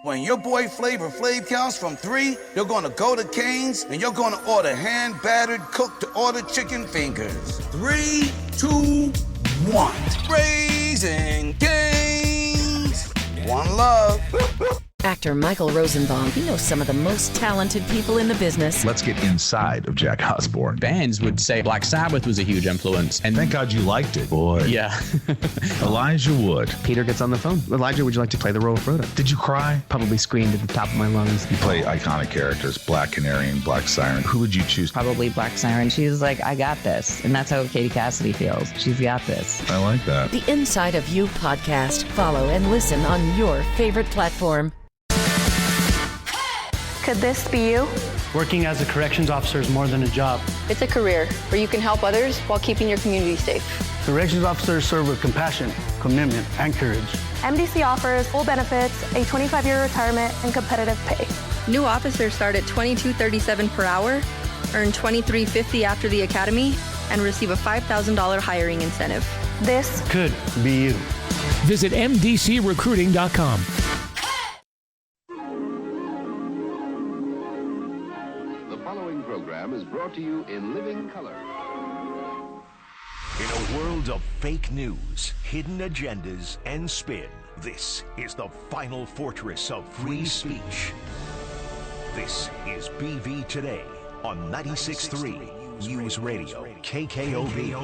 When your boy Flavor Flav counts from 3, you're gonna go to Cane's and you're gonna order hand-battered, cooked-to-order chicken fingers. 3, 2, 1. Raising Cane's. One love. Actor Michael Rosenbaum, he knows some of the most talented people in the business. Let's get inside of Jack Osbourne. Bands would say Black Sabbath was a huge influence. And thank God you liked it, boy. Yeah. Elijah Wood. Peter gets on the phone. Elijah, would you like to play the role of Frodo? Did you cry? Probably screamed at the top of my lungs. You play iconic characters, Black Canary and Black Siren. Who would you choose? Probably Black Siren. She's like, I got this. And that's how Katie Cassidy feels. She's got this. I like that. The Inside of You podcast. Follow and listen on your favorite platform. Could this be you? Working as a corrections officer is more than a job. It's a career where you can help others while keeping your community safe. Corrections officers serve with compassion, commitment, and courage. MDC offers full benefits, a 25-year retirement, and competitive pay. New officers start at $22.37 per hour, earn $23.50 after the academy, and receive a $5,000 hiring incentive. This could be you. Visit mdcrecruiting.com. Is brought to you in living color. In a world of fake news, hidden agendas, and spin, this is the final fortress of free speech. This is BV Today on 96.3 News Radio KKOB.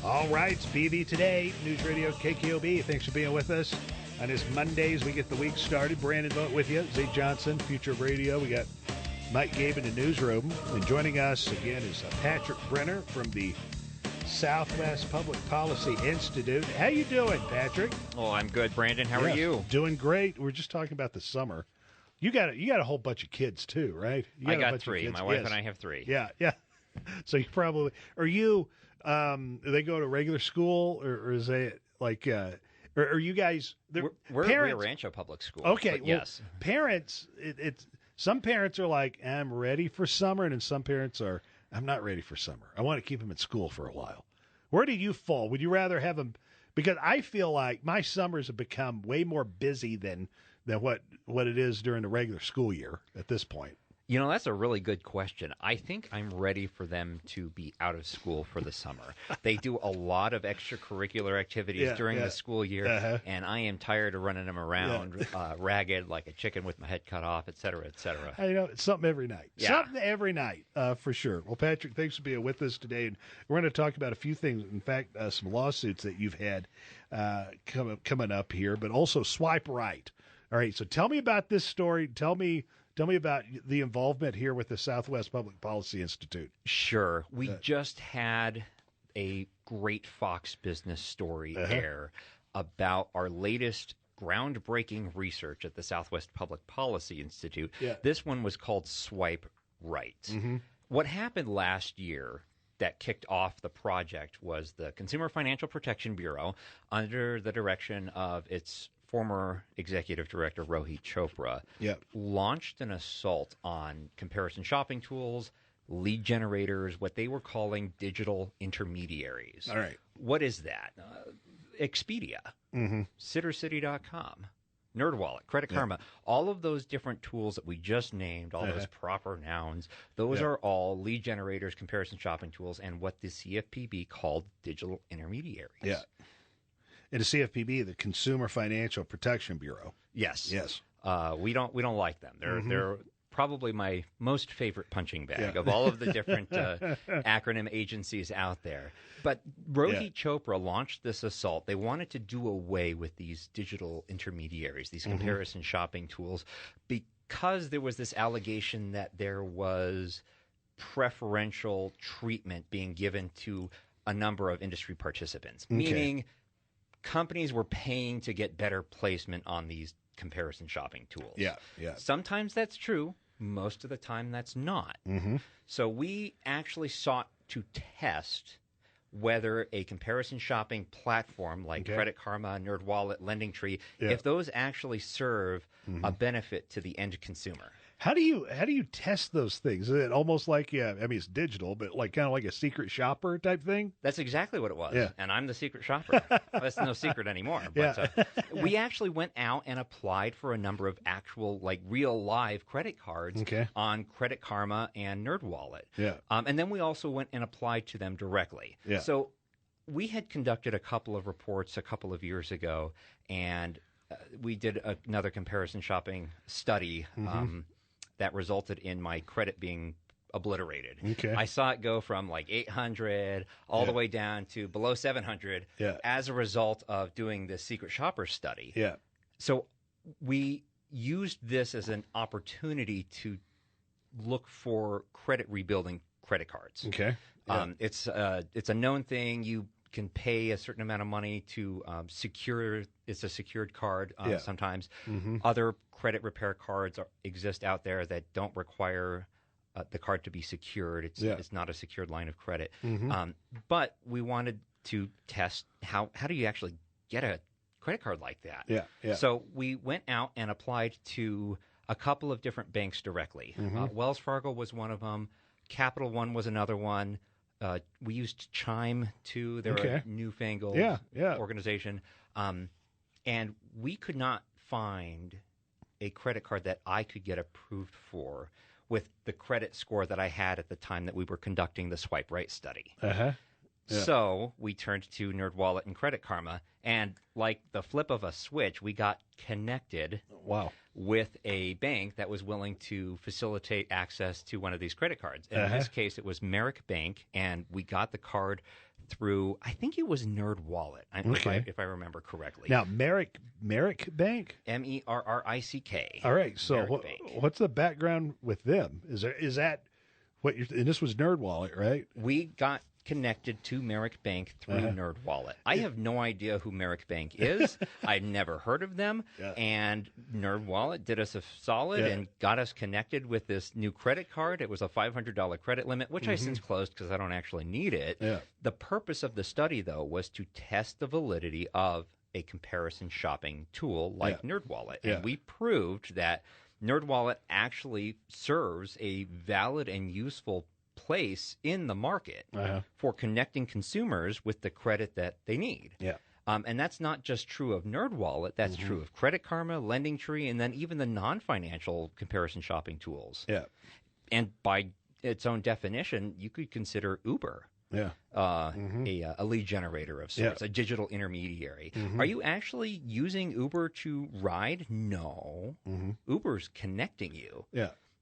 All right, it's BV Today, News Radio KKOB. Thanks for being with us. On this Mondays, we get the week started. Brandon Vogt with you. Zay Johnson, Future of Radio. We got Mike Gabe in the newsroom. And joining us again is Patrick Brenner from the Southwest Public Policy Institute. How you doing, Patrick? Oh, I'm good, Brandon. How are you? Doing great. We're just talking about the summer. You got a whole bunch of kids too, right? I got 3. My wife and I have 3. Yeah. So you probably are you? Do they go to regular school or is it like? Or are you guys? We're Rio Rancho Public School. Okay. Well, yes. Parents, it's. Some parents are like, I'm ready for summer, and some parents are, I'm not ready for summer. I want to keep them in school for a while. Where do you fall? Would you rather have them? Because I feel like my summers have become way more busy than what it is during the regular school year at this point. You know, that's a really good question. I think I'm ready for them to be out of school for the summer. They do a lot of extracurricular activities during the school year, and I am tired of running them around ragged like a chicken with my head cut off, et cetera, et cetera. I know, it's something every night. Yeah. Something every night, for sure. Well, Patrick, thanks for being with us today. And we're going to talk about a few things. In fact, some lawsuits that you've had coming up here, but also Swipe Right. All right, so tell me about this story. Tell me about the involvement here with the Southwest Public Policy Institute. Sure. We just had a great Fox Business story air about our latest groundbreaking research at the Southwest Public Policy Institute. Yeah. This one was called Swipe Right. Mm-hmm. What happened last year that kicked off the project was the Consumer Financial Protection Bureau, under the direction of its former executive director Rohit Chopra, launched an assault on comparison shopping tools, lead generators, what they were calling digital intermediaries. All right. What is that? Expedia, SitterCity.com, NerdWallet, Credit Karma, all of those different tools that we just named, all those proper nouns, those are all lead generators, comparison shopping tools, and what the CFPB called digital intermediaries. Yeah. And the CFPB, the Consumer Financial Protection Bureau. Yes. We don't like them. They're probably my most favorite punching bag of all of the different acronym agencies out there. But Rohit Chopra launched this assault. They wanted to do away with these digital intermediaries, these comparison shopping tools, because there was this allegation that there was preferential treatment being given to a number of industry participants, meaning companies were paying to get better placement on these comparison shopping tools. Yeah. Sometimes that's true. Most of the time that's not. So we actually sought to test whether a comparison shopping platform like Credit Karma, NerdWallet, LendingTree, if those actually serve a benefit to the end consumer. How do you test those things? Is it almost like, it's digital, but like kind of like a secret shopper type thing? That's exactly what it was. Yeah. And I'm the secret shopper. That's no secret anymore. But we actually went out and applied for a number of actual, like, real live credit cards on Credit Karma and NerdWallet. Yeah. And then we also went and applied to them directly. Yeah. So we had conducted a couple of reports a couple of years ago, and we did another comparison shopping study that resulted in my credit being obliterated. Okay. I saw it go from like 800 all the way down to below 700 as a result of doing this secret shopper study. Yeah. So we used this as an opportunity to look for credit rebuilding credit cards. Okay. Yeah. It's a known thing. You can pay a certain amount of money to secure. It's a secured card sometimes. Other credit repair cards exist out there that don't require the card to be secured. It's not a secured line of credit. But we wanted to test how do you actually get a credit card like that. Yeah. So we went out and applied to a couple of different banks directly. Wells Fargo was one of them. Capital One was another one. We used Chime too. They're a newfangled organization. And we could not find a credit card that I could get approved for with the credit score that I had at the time that we were conducting the swipe right study. So we turned to NerdWallet and Credit Karma, and like the flip of a switch, we got connected with a bank that was willing to facilitate access to one of these credit cards. In this case, it was Merrick Bank, and we got the card through, I think it was NerdWallet, if I remember correctly. Now, Merrick Bank? Merrick. All right, so what's the background with them? Is that what and this was NerdWallet, right? We got connected to Merrick Bank through NerdWallet. I have no idea who Merrick Bank is. I've never heard of them. And NerdWallet did us a solid and got us connected with this new credit card. It was a $500 credit limit, which I since closed because I don't actually need it. The purpose of the study, though, was to test the validity of a comparison shopping tool like NerdWallet. And we proved that NerdWallet actually serves a valid and useful place in the market for connecting consumers with the credit that they need. And that's not just true of NerdWallet. That's true of Credit Karma, LendingTree, and then even the non-financial comparison shopping tools. And by its own definition, you could consider Uber a lead generator of sorts, a digital intermediary. Are you actually using Uber to ride? No. Uber's connecting you.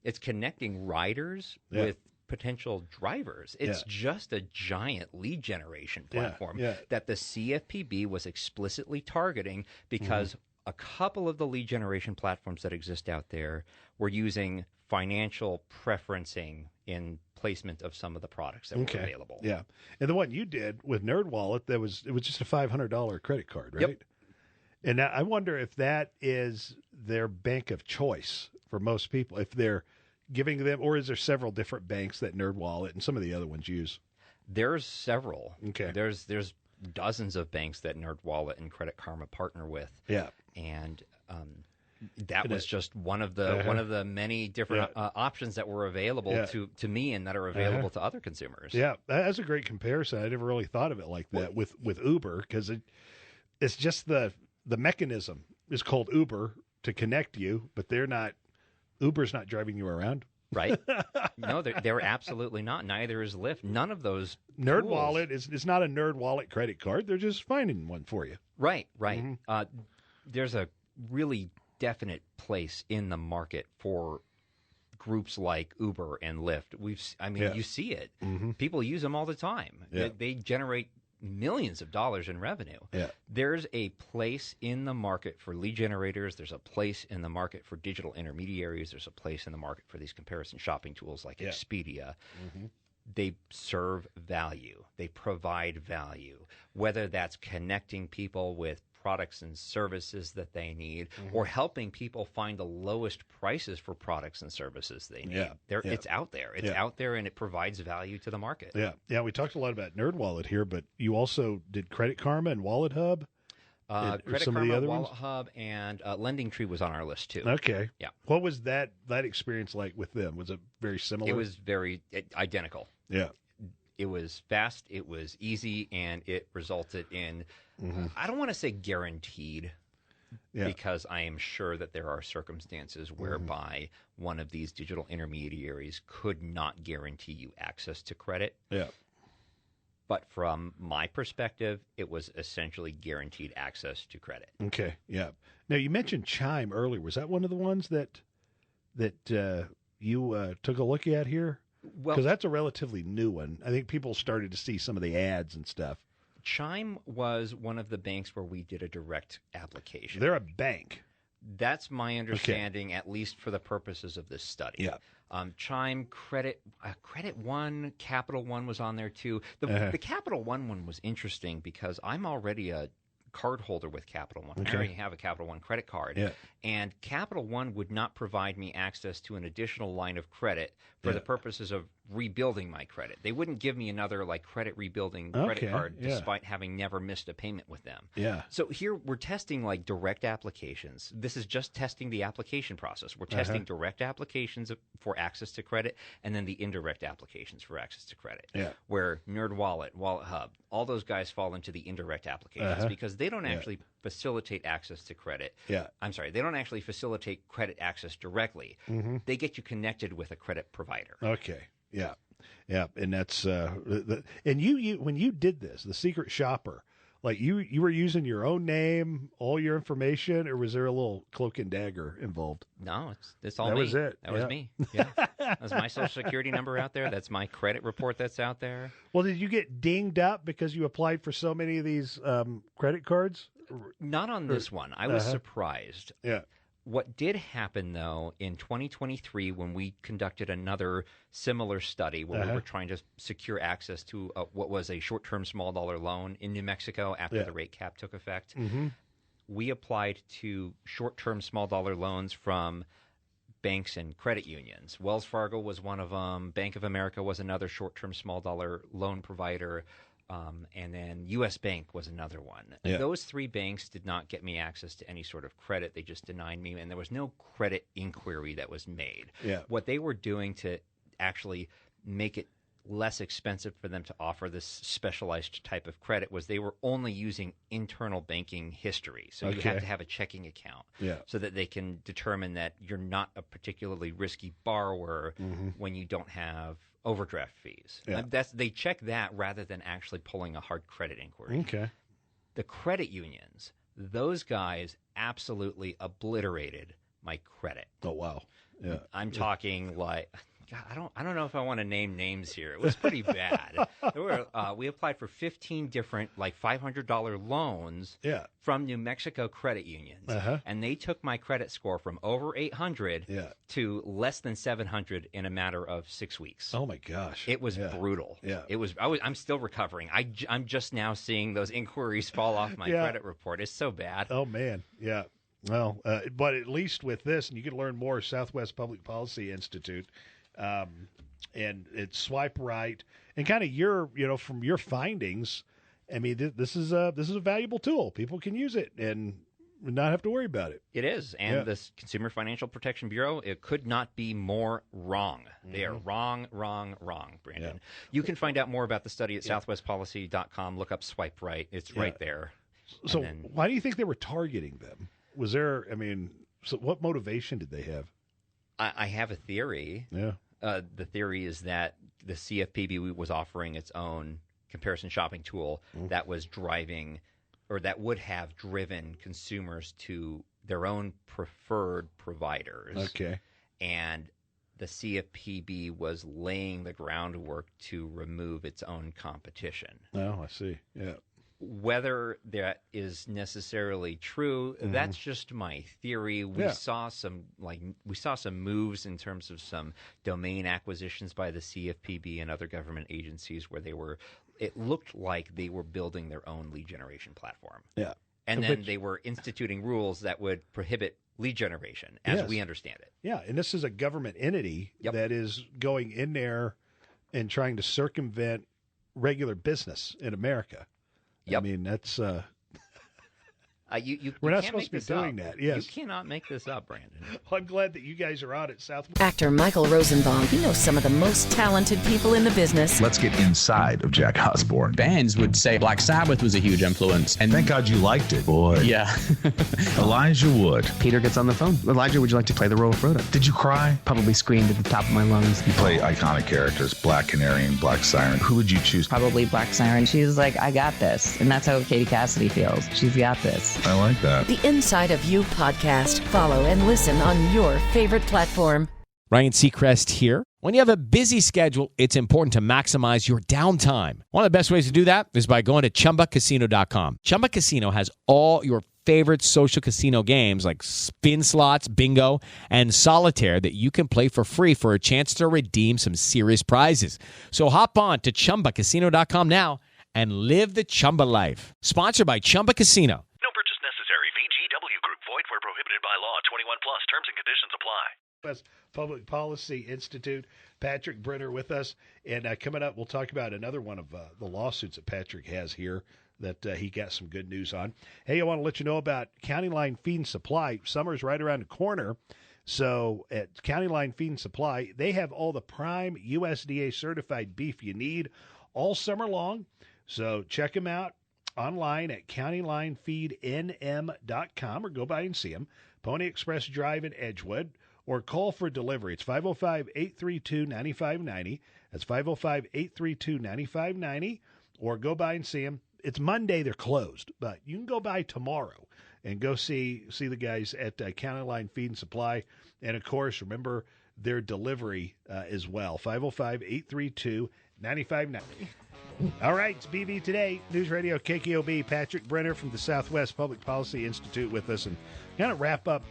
It's connecting riders with potential drivers. It's just a giant lead generation platform that the CFPB was explicitly targeting because a couple of the lead generation platforms that exist out there were using financial preferencing in placement of some of the products that were available. And the one you did with NerdWallet, it was just a $500 credit card, right? And now I wonder if that is their bank of choice for most people, if they're giving them, or is there several different banks that NerdWallet and some of the other ones use? There's several. There's dozens of banks that NerdWallet and Credit Karma partner with. And that was just one of the many different options that were available to me and that are available to other consumers. That's a great comparison. I never really thought of it like that with Uber, because it's just the mechanism is called Uber to connect you, but Uber's not driving you around. Right. No, they're absolutely not. Neither is Lyft. None of those NerdWallet is not a NerdWallet credit card. They're just finding one for you. Right. There's a really definite place in the market for groups like Uber and Lyft. You see it. People use them all the time. They generate millions of dollars in revenue. There's a place in the market for lead generators. There's a place in the market for digital intermediaries. There's a place in the market for these comparison shopping tools like Expedia. They serve value. They provide value, whether that's connecting people with products and services that they need, or helping people find the lowest prices for products and services they need. It's out there. It's out there, and it provides value to the market. We talked a lot about NerdWallet here, but you also did Credit Karma and Wallet Hub? Credit some of the Karma, other Wallet ones? Hub, and Lending Tree was on our list too. Okay. Yeah. What was that experience like with them? Was it very similar? It was very identical. Yeah. It was fast, it was easy, and it resulted in, I don't want to say guaranteed, because I am sure that there are circumstances whereby one of these digital intermediaries could not guarantee you access to credit. Yeah. But from my perspective, it was essentially guaranteed access to credit. Okay, yeah. Now, you mentioned Chime earlier. Was that one of the ones that you took a look at here? Well, because that's a relatively new one. I think people started to see some of the ads and stuff. Chime was one of the banks where we did a direct application. They're a bank. That's my understanding, at least for the purposes of this study. Yeah. Chime, Credit One, Capital One was on there too. The Capital one was interesting because I'm already a card holder with Capital One. Okay. I already have a Capital One credit card. Yeah. And Capital One would not provide me access to an additional line of credit for the purposes of rebuilding my credit. They wouldn't give me another credit rebuilding credit card despite having never missed a payment with them. Yeah. So here we're testing direct applications. This is just testing the application process. We're testing direct applications for access to credit and then the indirect applications for access to credit. Yeah. Where NerdWallet, Wallet Hub, all those guys fall into the indirect applications because they don't actually facilitate access to credit. Yeah. I'm sorry, they don't actually facilitate credit access directly. They get you connected with a credit provider. Okay. Yeah. Yeah. And that's and you when you did this, the secret shopper, you were using your own name, all your information, or was there a little cloak and dagger involved? No, it's all that me. Was it. That was me. Yeah. That was my social security number out there. That's my credit report that's out there. Well, did you get dinged up because you applied for so many of these credit cards? Not on this one. I was surprised. Yeah. What did happen, though, in 2023 when we conducted another similar study where we were trying to secure access to what was a short-term small dollar loan in New Mexico after the rate cap took effect, we applied to short-term small dollar loans from banks and credit unions. Wells Fargo was one of them. Bank of America was another short-term small dollar loan provider. And then U.S. Bank was another one. Yeah. Those three banks did not get me access to any sort of credit. They just denied me, and there was no credit inquiry that was made. Yeah. What they were doing to actually make it less expensive for them to offer this specialized type of credit was they were only using internal banking history. So you have to have a checking account so that they can determine that you're not a particularly risky borrower when you don't have overdraft fees. Yeah. They check that rather than actually pulling a hard credit inquiry. Okay. The credit unions, those guys absolutely obliterated my credit. Oh, wow. Yeah. I'm talking God, I don't know if I want to name names here. It was pretty bad. We applied for 15 different $500 loans from New Mexico credit unions, and they took my credit score from over 800 to less than 700 in a matter of 6 weeks. Oh my gosh, it was brutal. Yeah, I'm still recovering. I'm just now seeing those inquiries fall off my credit report. It's so bad. Oh man, yeah. Well, but at least with this, and you can learn more. Southwest Public Policy Institute. And it's Swipe Right, and kind of from your findings. I mean, this is a valuable tool. People can use it and not have to worry about it. It is, and the Consumer Financial Protection Bureau, it could not be more wrong. They are wrong, Brandon. Yeah. You can find out more about the study at southwestpolicy.com. Look up Swipe Right. It's right there. So why do you think they were targeting them? Was there? So what motivation did they have? I have a theory. Yeah. The theory is that the CFPB was offering its own comparison shopping tool that was driving, or that would have driven consumers to their own preferred providers. Okay. And the CFPB was laying the groundwork to remove its own competition. Oh, I see. Yeah. Whether that is necessarily true, that's just my theory. We saw some moves in terms of some domain acquisitions by the CFPB and other government agencies where it looked like they were building their own lead generation platform. Yeah. And then they were instituting rules that would prohibit lead generation as we understand it. Yeah, and this is a government entity that is going in there and trying to circumvent regular business in America. Yep. I mean, that's We're not can't supposed to make be this doing up. that. Yes. You cannot make this up, Brandon. Well, I'm glad that you guys are on at South. Actor Michael Rosenbaum, he knows some of the most talented people in the business. Let's get inside of Jack Osborne. Bands would say Black Sabbath was a huge influence. And thank God you liked it, boy. Yeah. Elijah Wood. Peter gets on the phone. Elijah, would you like to play the role of Frodo? Did you cry? Probably screamed at the top of my lungs. You play iconic characters, Black Canary and Black Siren. Who would you choose? Probably Black Siren. She's like, I got this. And that's how Katie Cassidy feels. She's got this. I like that. The Inside of You podcast. Follow and listen on your favorite platform. Ryan Seacrest here. When you have a busy schedule, it's important to maximize your downtime. One of the best ways to do that is by going to ChumbaCasino.com. Chumba Casino has all your favorite social casino games like spin slots, bingo, and solitaire that you can play for free for a chance to redeem some serious prizes. So hop on to ChumbaCasino.com now and live the Chumba life. Sponsored by Chumba Casino. No purchase necessary. VGW Group. Void where prohibited by law. 21 plus. Terms and conditions apply. Public Policy Institute, Patrick Brenner with us. And coming up, we'll talk about another one of the lawsuits that Patrick has here that he got some good news on. Hey, I want to let you know about County Line Feed and Supply. Summer's right around the corner. So at County Line Feed and Supply, they have all the prime USDA certified beef you need all summer long. So check them out online at countylinefeednm.com or go by and see them. Pony Express Drive in Edgewood, or call for delivery. It's 505-832-9590. That's 505-832-9590, or go by and see them. It's Monday, they're closed, but you can go by tomorrow and go see the guys at County Line Feed and Supply. And, of course, remember their delivery as well, 505-832-9590. All right, it's BB Today, News Radio KKOB. Patrick Brenner from the Southwest Public Policy Institute with us, and kind of wrap up,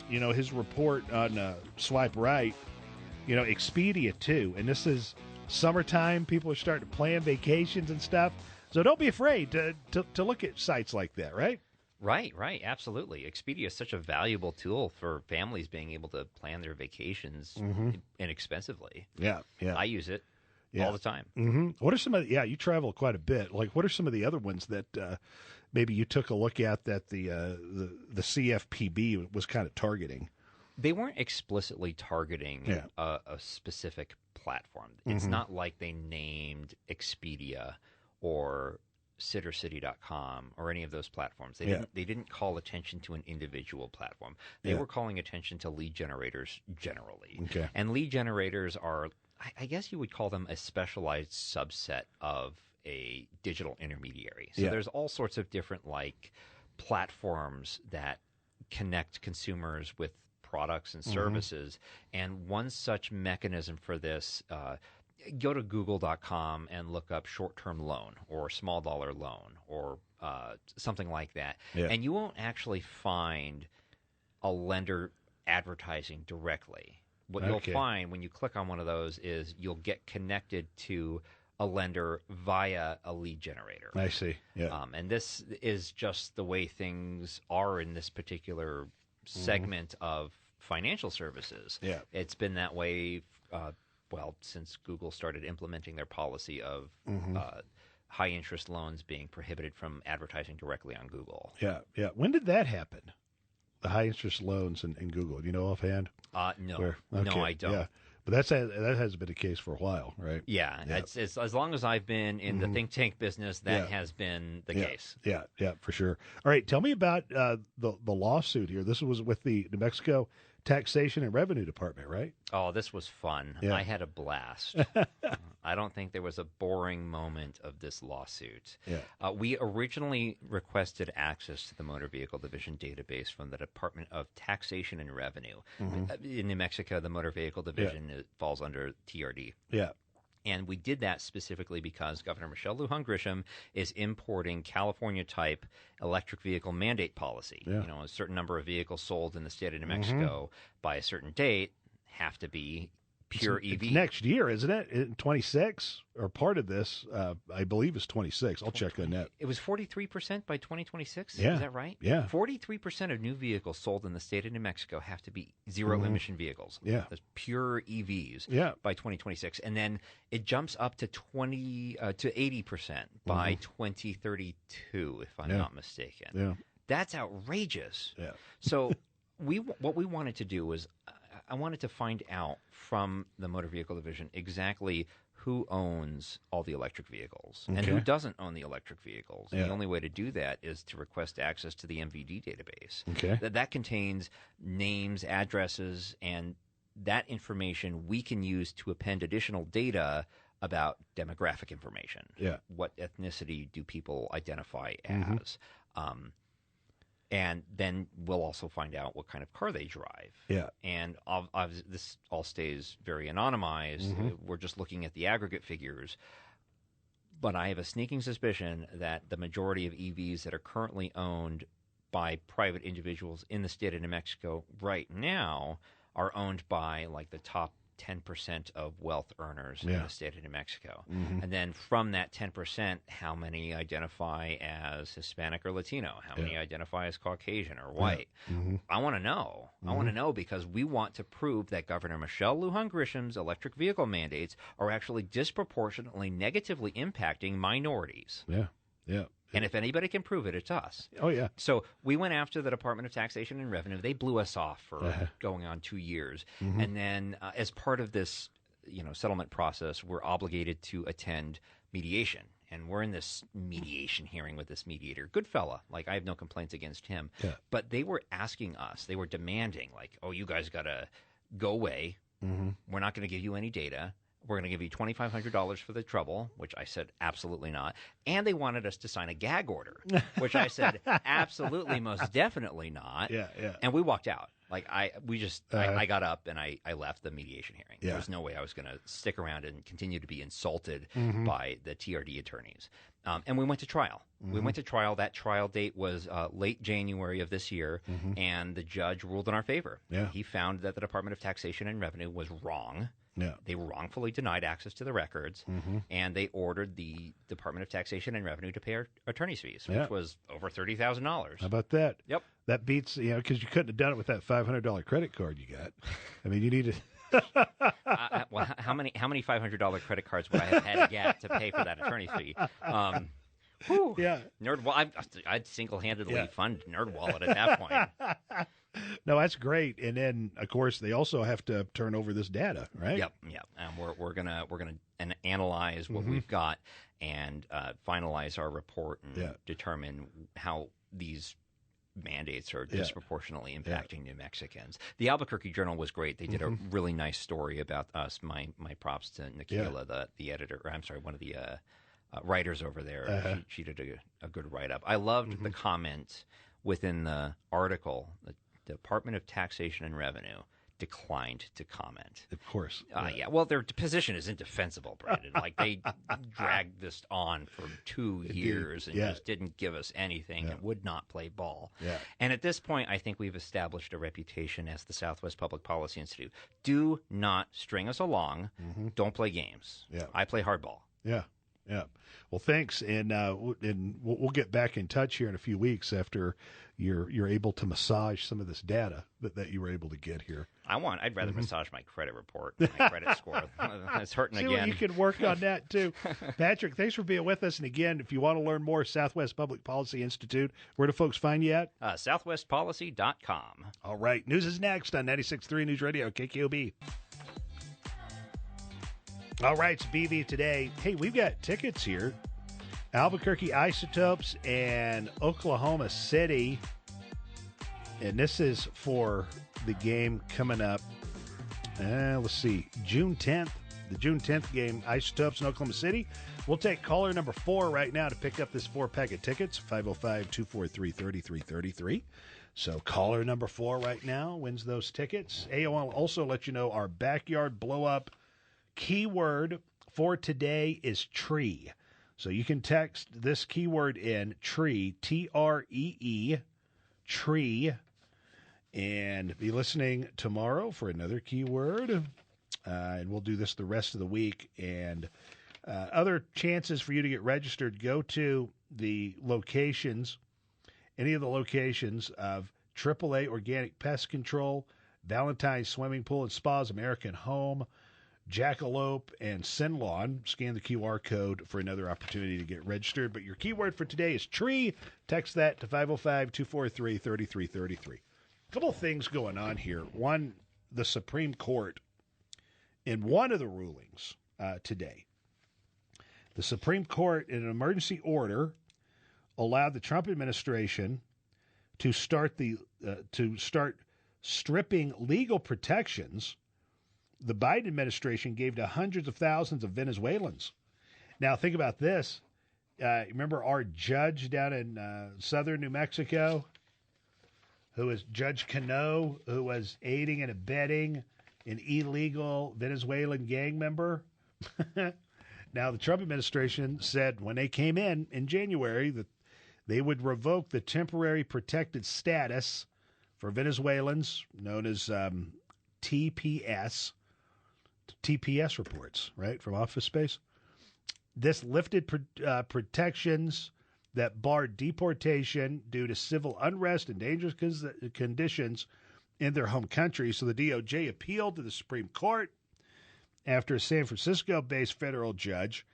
his report on Swipe Right. Expedia too, and this is summertime. People are starting to plan vacations and stuff, so don't be afraid to look at sites like that, right? Right, absolutely. Expedia is such a valuable tool for families being able to plan their vacations inexpensively. Yeah. I use it all the time. Mm-hmm. What are some of you travel quite a bit. Like, what are some of the other ones that maybe you took a look at that the CFPB was kind of targeting? They weren't explicitly targeting a specific platform. It's not like they named Expedia or SitterCity.com or any of those platforms. They didn't call attention to an individual platform. They were calling attention to lead generators generally. Okay. And lead generators are, I guess you would call them a specialized subset of a digital intermediary. So there's all sorts of different platforms that connect consumers with products and services. And one such mechanism for this, go to google.com and look up short-term loan or small dollar loan or something like that. Yeah. And you won't actually find a lender advertising directly. What you'll find when you click on one of those is you'll get connected to a lender via a lead generator. I see. Yeah. And this is just the way things are in this particular segment of financial services. Yeah. It's been that way, since Google started implementing their policy of high-interest loans being prohibited from advertising directly on Google. Yeah. When did that happen? The high-interest loans in Google. Do you know offhand? No. No, I don't. Yeah. But that has been the case for a while, right? Yeah. It's as long as I've been in the think tank business, that has been the case. Yeah, for sure. All right, tell me about the lawsuit here. This was with the New Mexico Taxation and Revenue Department, right? Oh, this was fun. Yeah. I had a blast. I don't think there was a boring moment of this lawsuit. Yeah. We originally requested access to the Motor Vehicle Division database from the Department of Taxation and Revenue. In New Mexico, the Motor Vehicle Division falls under TRD. Yeah. And we did that specifically because Governor Michelle Lujan Grisham is importing California-type electric vehicle mandate policy. Yeah. A certain number of vehicles sold in the state of New Mexico by a certain date have to be pure EV. It's next year, isn't it? In 26, or part of this, I believe, is 26. I'll check on that. It was 43% by 2026. Yeah. Is that right? Yeah. 43% of new vehicles sold in the state of New Mexico have to be zero-emission vehicles. Yeah. That's pure EVs. Yeah. By 2026, and then it jumps up to 80% by 2032, if I'm not mistaken. Yeah. That's outrageous. Yeah. So what we wanted to do was I wanted to find out from the Motor Vehicle Division exactly who owns all the electric vehicles and who doesn't own the electric vehicles. Yeah. The only way to do that is to request access to the MVD database. Okay. That contains names, addresses, and that information we can use to append additional data about demographic information. Yeah. What ethnicity do people identify as? And then we'll also find out what kind of car they drive. Yeah. And this all stays very anonymized. We're just looking at the aggregate figures. But I have a sneaking suspicion that the majority of EVs that are currently owned by private individuals in the state of New Mexico right now are owned by like the top 10% of wealth earners in the state of New Mexico. And then from that 10%, how many identify as Hispanic or Latino? How many identify as Caucasian or white? I want to know. I want to know because we want to prove that Governor Michelle Lujan Grisham's electric vehicle mandates are actually disproportionately negatively impacting minorities. Yeah. Yeah. And if anybody can prove it, it's us. Oh, yeah. So we went after the Department of Taxation and Revenue. They blew us off for going on 2 years. And then as part of this settlement process, we're obligated to attend mediation. And we're in this mediation hearing with this mediator. Good fella. Like, I have no complaints against him. Yeah. But they were asking us, they were demanding, like, oh, you guys got to go away. We're not going to give you any data. We're going to give you $2,500 for the trouble, which I said absolutely not. And they wanted us to sign a gag order, which I said absolutely, most definitely not. Yeah, yeah. And we walked out. Like I got up and I left the mediation hearing. Yeah. There was no way I was going to stick around and continue to be insulted by the TRD attorneys. And we went to trial. We went to trial. That trial date was late January of this year, and the judge ruled in our favor. Yeah. He found that the Department of Taxation and Revenue was wrong. Yeah. They wrongfully denied access to the records, and they ordered the Department of Taxation and Revenue to pay our attorney's fees, which was over $30,000. How about that? Yep. That beats, because you couldn't have done it with that $500 credit card you got. I mean, you needed. Well, how many $500 credit cards would I have had to get to pay for that attorney's fee? Yeah. I'd single-handedly fund NerdWallet at that point. No, that's great. And then, of course, they also have to turn over this data, right? Yep. And we're gonna analyze what we've got and finalize our report and determine how these mandates are disproportionately impacting New Mexicans. The Albuquerque Journal was great. They did a really nice story about us. My props to Nikila, the editor. Or I'm sorry, one of the writers over there. She did a good write-up. I loved the comment within the article. The Department of Taxation and Revenue declined to comment. Of course. Well, their position is indefensible, Brandon. Like, they dragged this on for 2 years and just didn't give us anything and would not play ball. Yeah. And at this point, I think we've established a reputation as the Southwest Public Policy Institute. Do not string us along. Don't play games. Yeah. I play hardball. Yeah. Yeah. Well, thanks, and we'll get back in touch here in a few weeks after you're able to massage some of this data that you were able to get here. I'd rather massage my credit report, my credit score. It's hurting See again. You can work on that too. Patrick, thanks for being with us. And again, if you want to learn more, Southwest Public Policy Institute, where do folks find you at? Southwestpolicy.com. All right. News is next on 96.3 News Radio, KKOB. All right, it's BV Today. Hey, we've got tickets here. Albuquerque Isotopes and Oklahoma City. And this is for the game coming up. Let's see, June 10th. The June 10th game, Isotopes in Oklahoma City. We'll take caller number 4 right now to pick up this 4-pack of tickets, 505-243-3333. So caller number 4 right now wins those tickets. AOL will also let you know our backyard blow-up keyword for today is tree. So you can text this keyword in, tree, T-R-E-E, tree, and be listening tomorrow for another keyword. And we'll do this the rest of the week. And other chances for you to get registered, go to the locations, any of the locations of AAA Organic Pest Control, Valentine's Swimming Pool and Spas, American Home, Jackalope, and Sinlawn. Scan the QR code for another opportunity to get registered. But your keyword for today is tree. Text that to 505-243-3333. A couple of things going on here. One, the Supreme Court, in one of the rulings today, the Supreme Court, in an emergency order, allowed the Trump administration to start stripping legal protections the Biden administration gave to hundreds of thousands of Venezuelans. Now, think about this. Remember our judge down in southern New Mexico, who was Judge Cano, who was aiding and abetting an illegal Venezuelan gang member? Now, the Trump administration said when they came in January that they would revoke the temporary protected status for Venezuelans, known as TPS reports, right, from Office Space. This lifted protections that barred deportation due to civil unrest and dangerous conditions in their home country. So the DOJ appealed to the Supreme Court after a San Francisco-based federal judge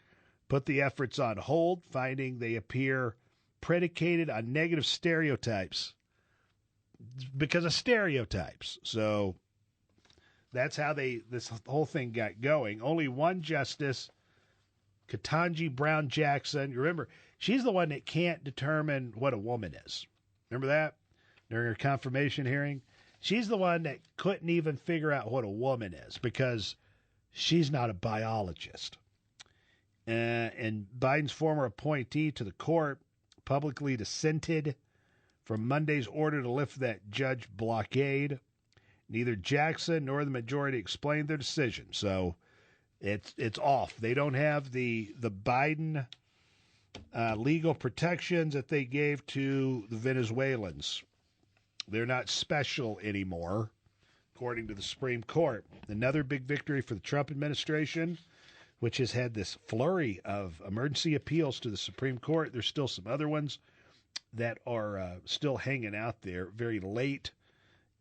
put the efforts on hold, finding they appear predicated on negative stereotypes because of stereotypes. So that's how this whole thing got going. Only one justice, Ketanji Brown Jackson. You remember, she's the one that can't determine what a woman is. Remember that? During her confirmation hearing? She's the one that couldn't even figure out what a woman is because she's not a biologist. And Biden's former appointee to the court publicly dissented from Monday's order to lift that judge blockade. Neither Jackson nor the majority explained their decision, so it's off. They don't have the Biden legal protections that they gave to the Venezuelans. They're not special anymore, according to the Supreme Court. Another big victory for the Trump administration, which has had this flurry of emergency appeals to the Supreme Court. There's still some other ones that are still hanging out there. Very late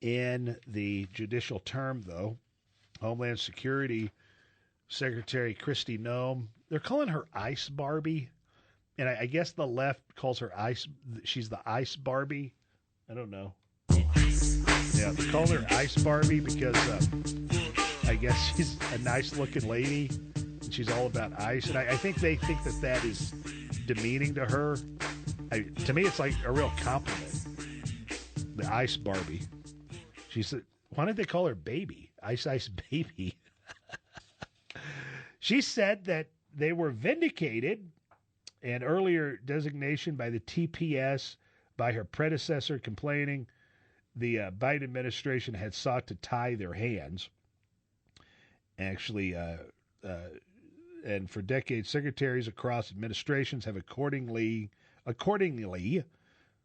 in the judicial term, though, Homeland Security Secretary Kristi Noem, they're calling her Ice Barbie. And I guess the left calls her Ice. She's the Ice Barbie. I don't know. Yeah, they're calling her Ice Barbie because I guess she's a nice-looking lady, and she's all about ice. And I think they think that is demeaning to her. To me, it's like a real compliment. The Ice Barbie. She said, why did they call her Baby? Ice Baby. She said that they were vindicated an earlier designation by the TPS by her predecessor complaining the Biden administration had sought to tie their hands. Actually, and for decades, secretaries across administrations have accordingly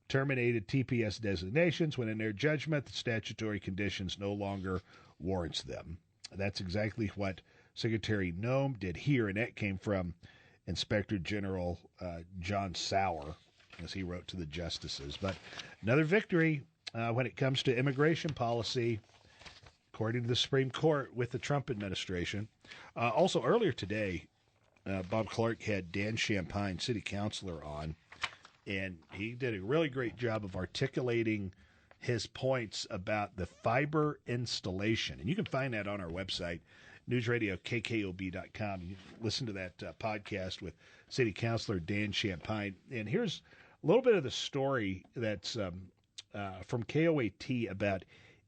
terminated TPS designations when, in their judgment, the statutory conditions no longer warrants them. That's exactly what Secretary Noem did here, and that came from Inspector General John Sauer, as he wrote to the justices. But another victory when it comes to immigration policy, according to the Supreme Court, with the Trump administration. Also, earlier today, Bob Clark had Dan Champagne, city councilor, on, and he did a really great job of articulating his points about the fiber installation. And you can find that on our website, newsradiokkob.com. You can listen to that podcast with City Councilor Dan Champagne. And here's a little bit of the story that's from KOAT about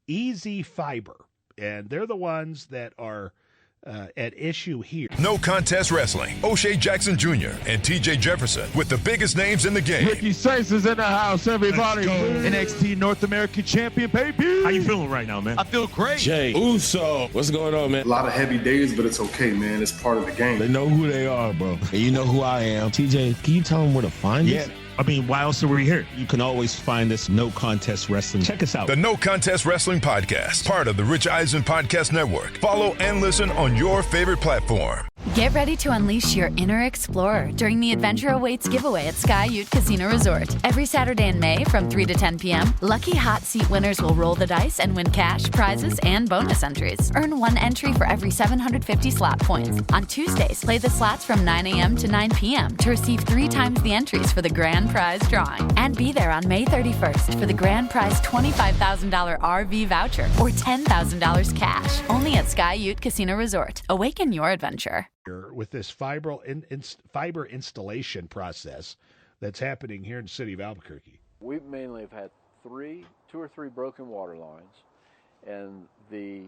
Easy Fiber. And they're the ones that are at issue here. No Contest Wrestling. O'Shea Jackson Jr. and TJ Jefferson with the biggest names in the game. Ricky Sykes is in the house, everybody. NXT North American Champion, baby. How you feeling right now, man? I feel great. Jay Uso. What's going on, man? A lot of heavy days, but it's okay, man. It's part of the game. They know who they are, bro. And you know who I am. TJ, can you tell them where to find us? Yeah. I mean, why else are we here? You can always find us No Contest Wrestling. Check us out. The No Contest Wrestling Podcast, part of the Rich Eisen Podcast Network. Follow and listen on your favorite platform. Get ready to unleash your inner explorer during the Adventure Awaits giveaway at Sky Ute Casino Resort. Every Saturday in May from 3 to 10 p.m., lucky hot seat winners will roll the dice and win cash, prizes, and bonus entries. Earn 1 entry for every 750 slot points. On Tuesdays, play the slots from 9 a.m. to 9 p.m. to receive 3 times the entries for the grand prize drawing. And be there on May 31st for the grand prize $25,000 RV voucher or $10,000 cash. Only at Sky Ute Casino Resort. Awaken your adventure. With this fiber installation process that's happening here in the city of Albuquerque. We mainly have had 2 or 3 broken water lines, and the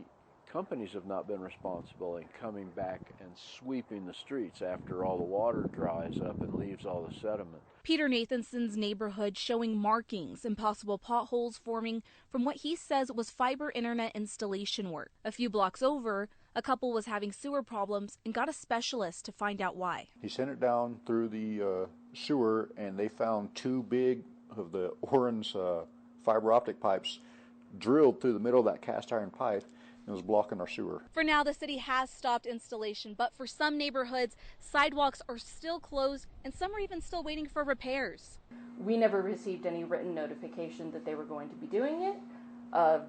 companies have not been responsible in coming back and sweeping the streets after all the water dries up and leaves all the sediment. Peter Nathanson's neighborhood showing markings and possible potholes forming from what he says was fiber internet installation work. A few blocks over, a couple was having sewer problems and got a specialist to find out why. He sent it down through the sewer, and they found 2 big of the orange fiber optic pipes drilled through the middle of that cast iron pipe. It was blocking our sewer. For now, the city has stopped installation, but for some neighborhoods, sidewalks are still closed and some are even still waiting for repairs. We never received any written notification that they were going to be doing it,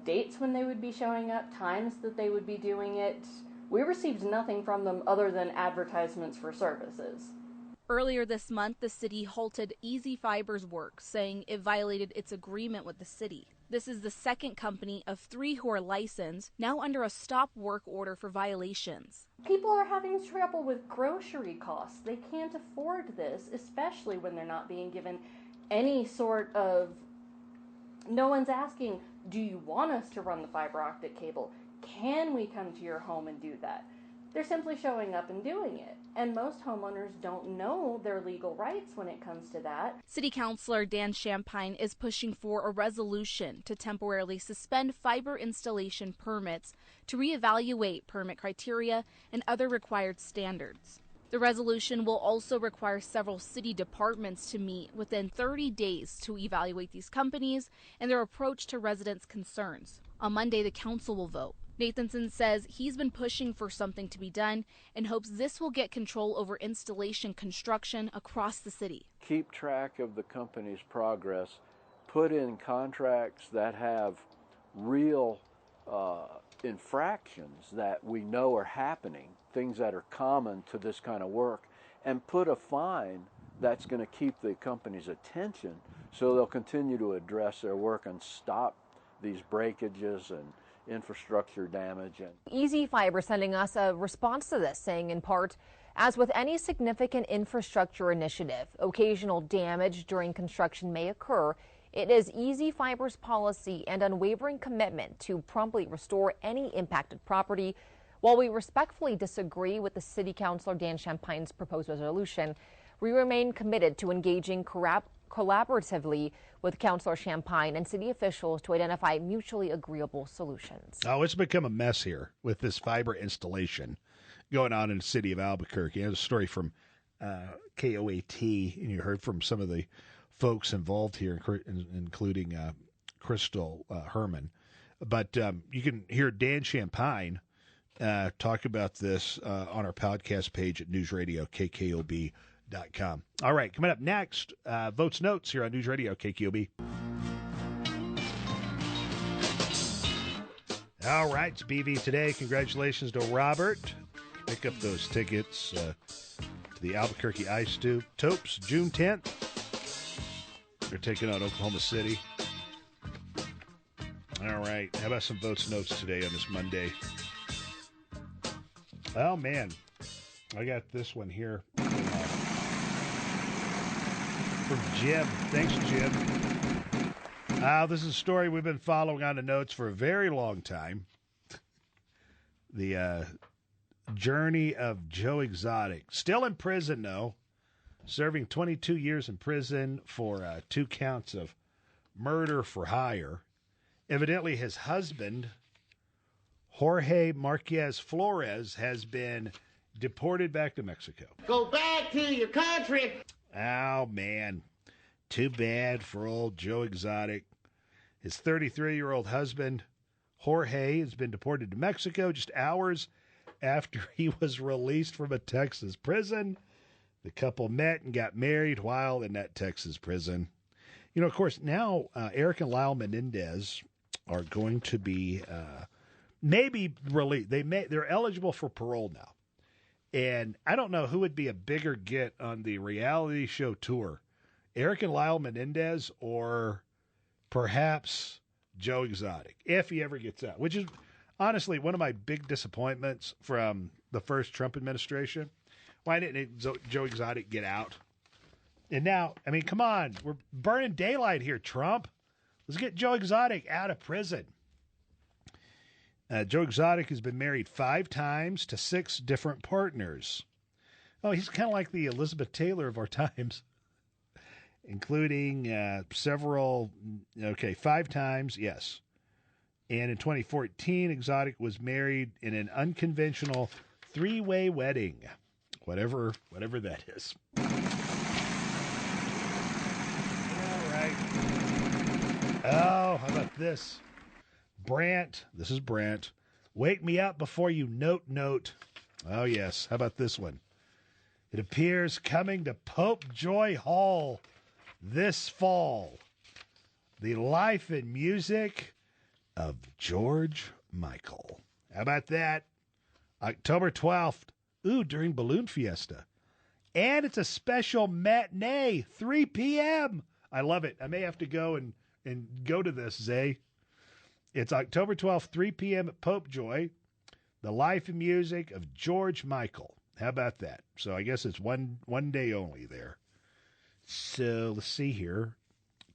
dates when they would be showing up, times that they would be doing it. We received nothing from them other than advertisements for services. Earlier this month, the city halted Easy Fiber's work, saying it violated its agreement with the city. This is the second company of 3 who are licensed, now under a stop work order for violations. People are having trouble with grocery costs. They can't afford this, especially when they're not being given any sort of... No one's asking, do you want us to run the fiber optic cable? Can we come to your home and do that? They're simply showing up and doing it. And most homeowners don't know their legal rights when it comes to that. City Councilor Dan Champagne is pushing for a resolution to temporarily suspend fiber installation permits to reevaluate permit criteria and other required standards. The resolution will also require several city departments to meet within 30 days to evaluate these companies and their approach to residents' concerns. On Monday, the council will vote. Nathanson says he's been pushing for something to be done and hopes this will get control over installation construction across the city. Keep track of the company's progress, put in contracts that have real infractions that we know are happening, things that are common to this kind of work, and put a fine that's going to keep the company's attention so they'll continue to address their work and stop these breakages and infrastructure damage. And Easy Fiber sending us a response to this, saying in part, as with any significant infrastructure initiative, occasional damage during construction may occur. It is Easy Fiber's policy and unwavering commitment to promptly restore any impacted property. While we respectfully disagree with the City Councilor Dan Champagne's proposed resolution, we remain committed to engaging collaboratively with Councilor Champagne and city officials to identify mutually agreeable solutions. Oh, it's become a mess here with this fiber installation going on in the city of Albuquerque. There's a story from KOAT, and you heard from some of the folks involved here, including Crystal Herman. But you can hear Dan Champagne talk about this on our podcast page at newsradiokkob.com. All right, coming up next, Votes Notes here on News Radio KKOB. All right, it's BV today. Congratulations to Robert. Pick up those tickets to the Albuquerque Ice Topes June 10th. They're taking on Oklahoma City. All right, how about some Votes Notes today on this Monday? Oh, man, I got this one here. From Jim. Thanks, Jim. This is a story we've been following on the notes for a very long time. The journey of Joe Exotic. Still in prison, though. Serving 22 years in prison for 2 counts of murder for hire. Evidently, his husband, Jorge Marquez Flores, has been deported back to Mexico. Go back to your country. Oh, man. Too bad for old Joe Exotic. His 33-year-old husband, Jorge, has been deported to Mexico just hours after he was released from a Texas prison. The couple met and got married while in that Texas prison. You know, of course, now Eric and Lyle Menendez are going to be maybe released. They're eligible for parole now. And I don't know who would be a bigger get on the reality show tour, Eric and Lyle Menendez or perhaps Joe Exotic, if he ever gets out, which is honestly one of my big disappointments from the first Trump administration. Why didn't Joe Exotic get out? And now, I mean, come on, we're burning daylight here, Trump. Let's get Joe Exotic out of prison. Joe Exotic has been married 5 times to 6 different partners. Oh, he's kind of like the Elizabeth Taylor of our times, including 5 times, yes. And in 2014, Exotic was married in an unconventional 3-way wedding, whatever that is. All right. Oh, how about this? This is Brant. Wake me up before you note. Oh, yes. How about this one? It appears coming to Pope Joy Hall this fall. The life and music of George Michael. How about that? October 12th. Ooh, during Balloon Fiesta. And it's a special matinee, 3 p.m. I love it. I may have to go and go to this, Zay. It's October 12th, 3 p.m. at Pope Joy. The life and music of George Michael. How about that? So I guess it's one day only there. So let's see here.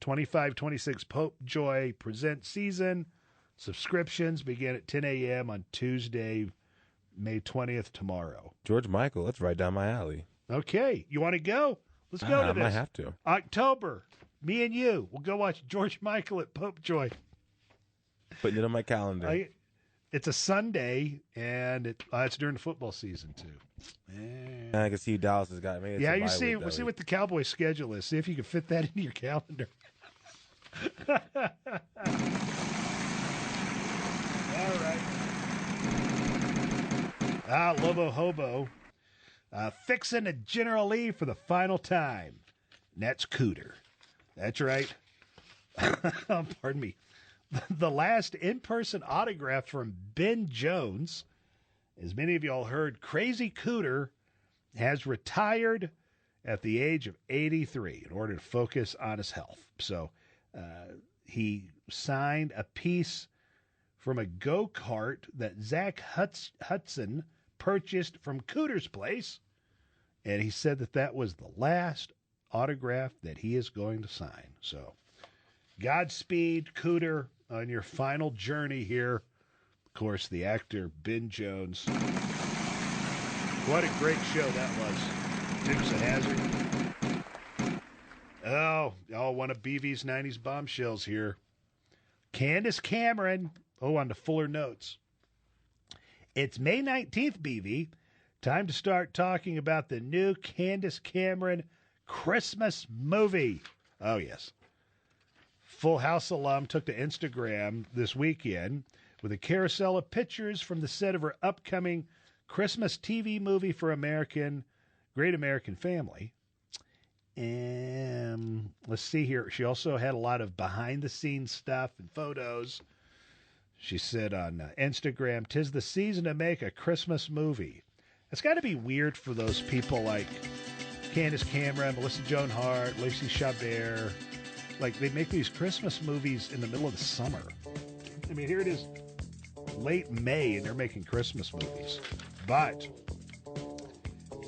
25-26 Pope Joy Present Season. Subscriptions begin at 10 a.m. on Tuesday, May 20th, tomorrow. George Michael, that's right down my alley. Okay. You want to go? Let's go to this. I might have to. October. Me and you. We'll go watch George Michael at Pope Joy. Putting it on my calendar. It's a Sunday, and it's during the football season, too. And I can see Dallas has got me. Yeah, we'll see what the Cowboys' schedule is. See if you can fit that into your calendar. All right. Lobo Hobo. Fixing a General Lee for the final time. And that's Cooter. That's right. Pardon me. The last in-person autograph from Ben Jones. As many of y'all heard, Crazy Cooter has retired at the age of 83 in order to focus on his health. So he signed a piece from a go-kart that Zach Hudson purchased from Cooter's place, and he said that was the last autograph that he is going to sign. So Godspeed, Cooter, on your final journey here. Of course, the actor Ben Jones. What a great show that was. Dukes of Hazzard. Oh, one of BV's 90s bombshells here. Candace Cameron. Oh, on to fuller notes. It's May 19th, BV. Time to start talking about the new Candace Cameron Christmas movie. Oh, yes. Full House alum took to Instagram this weekend with a carousel of pictures from the set of her upcoming Christmas TV movie for Great American Family. And let's see here. She also had a lot of behind-the-scenes stuff and photos. She said on Instagram, "'Tis the season to make a Christmas movie." It's got to be weird for those people like Candace Cameron, Melissa Joan Hart, Lacey Chabert. Like, they make these Christmas movies in the middle of the summer. I mean, here it is late May, and they're making Christmas movies. But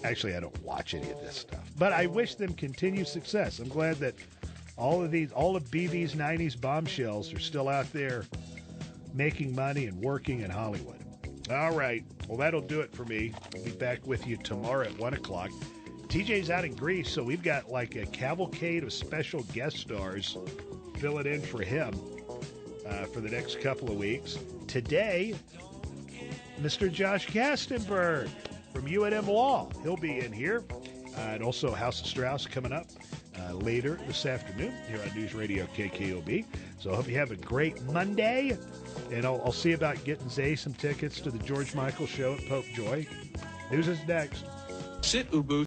actually, I don't watch any of this stuff. But I wish them continued success. I'm glad that all of BV's 90s bombshells are still out there making money and working in Hollywood. All right. Well, that'll do it for me. I'll be back with you tomorrow at 1 o'clock. TJ's out in Greece, so we've got like a cavalcade of special guest stars filling in for him for the next couple of weeks. Today, Mr. Josh Kastenberg from UNM Law. He'll be in here. And also House of Strauss coming up. later this afternoon here on News Radio KKOB. So I hope you have a great Monday, and I'll see about getting Zay some tickets to the George Michael show at Pope Joy. News is next. Sit, Ubu.